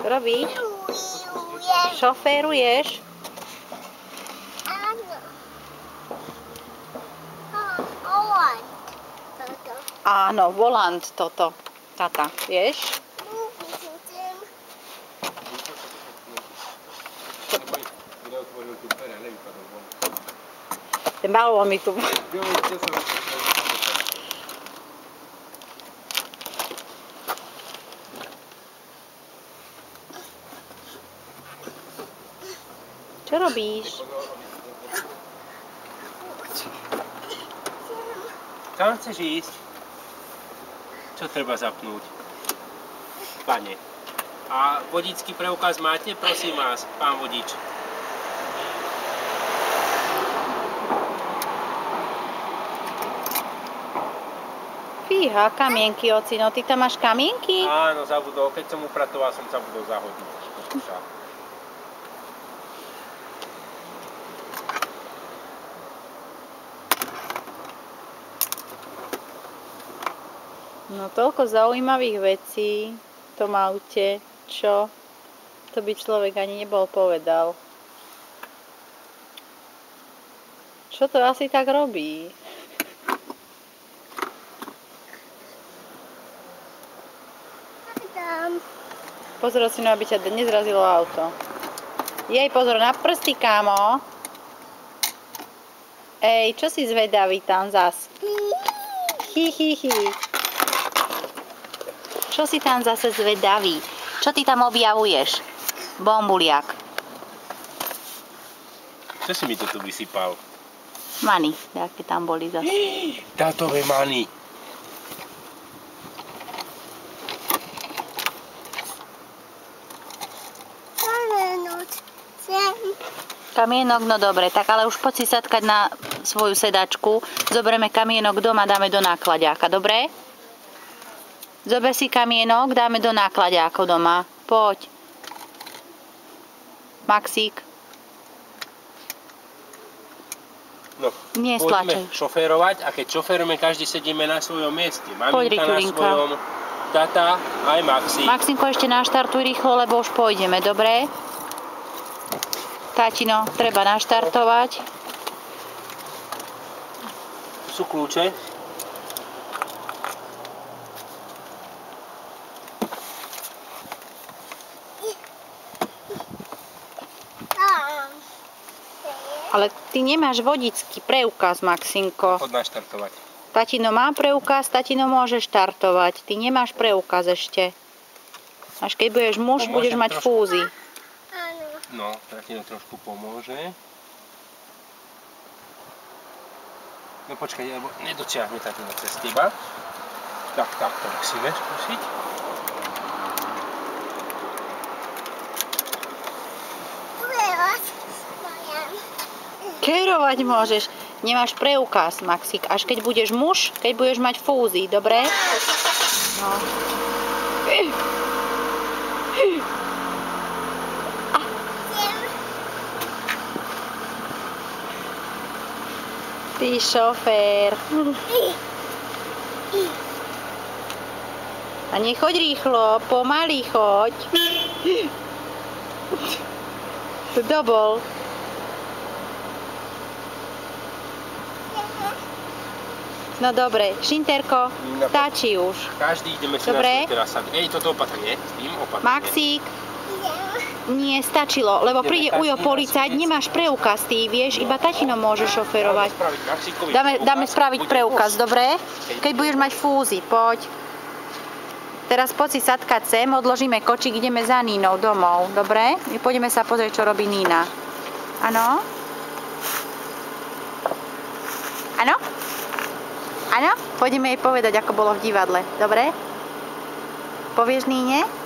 Čo robíš? Šoféruješ? Áno. Volant toto. Áno, volant toto. Tata, vieš? Ten balón mi tu... Čo robíš? Kam chceš ísť? Čo treba zapnúť? Pane. A vodičský preukaz máte? Prosím vás, pán vodič. Fíha, kamienky, ocino. Ty tam máš kamienky? Áno, zabudol. Keď som upratoval, som zabudol zahodiť. No toľko zaujímavých vecí v tom aute, čo to by človek ani nebol povedal. Čo to asi tak robí? Pozor si, aby ťa nezrazilo auto. Jej, pozor na prsty, kámo. Ej, čo si zvedavý tam zas? Hi. Čo si tam zase zvedavý? Čo ty tam objavuješ? Bombuliak. Čo si mi to tu vysypal? Many, aké tam boli zase. Tátové many. Kamienok, no dobre, tak ale už poď si sadkať na svoju sedačku. Zoberieme kamienok doma, dáme do nákladiáka, dobre? Zober si kamienok, dáme do nákladiáka doma. Poď. Maxík. No, Nie poďme stlačaj. šoférovať a keď šoférujeme, každý sedíme na svojom mieste. Poď, Maminka na Ritulinka. svojom, tata aj Maxík. Maxinko, ešte naštartuj rýchlo, lebo už pôjdeme, dobre? Tatino, treba naštartovať. Sú kľúče. Ale ty nemáš vodický preukaz, Maxinko. Poď naštartovať. Tatino má preukaz, tatino môže štartovať. Ty nemáš preukaz ešte. Až keď budeš muž, budeš mať fúzy. No, tatino trošku pomôže. No počkaj, lebo nedočiahne tatino cez teba. Tak, to musíme skúsiť. Kerovať môžeš. Nemáš preukaz, Maxík. Až keď budeš muž, keď budeš mať fúzy, dobre? No. Ty šofér. A nechoď rýchlo, pomaly choď. Kto bol? No dobre, Šinterko, stačí už. Každý ideme si Dobre. na svoj teraz sadnúť. Ej, toto opatrne, s tým opatrne. Maxík. Nie, stačilo, lebo príde ujo policajt, nemáš preukaz, ty vieš, iba tatino môže šoferovať. Dáme spraviť preukaz, dobre? Keď budeš mať fúzy, poď. Teraz poď si sadkať sem, odložíme kočík, ideme za Nínou domov, dobre? My pôjdeme sa pozrieť, čo robí Nína. Áno? Áno? Áno? Pôjdeme jej povedať, ako bolo v divadle, dobre? Povieš Níne?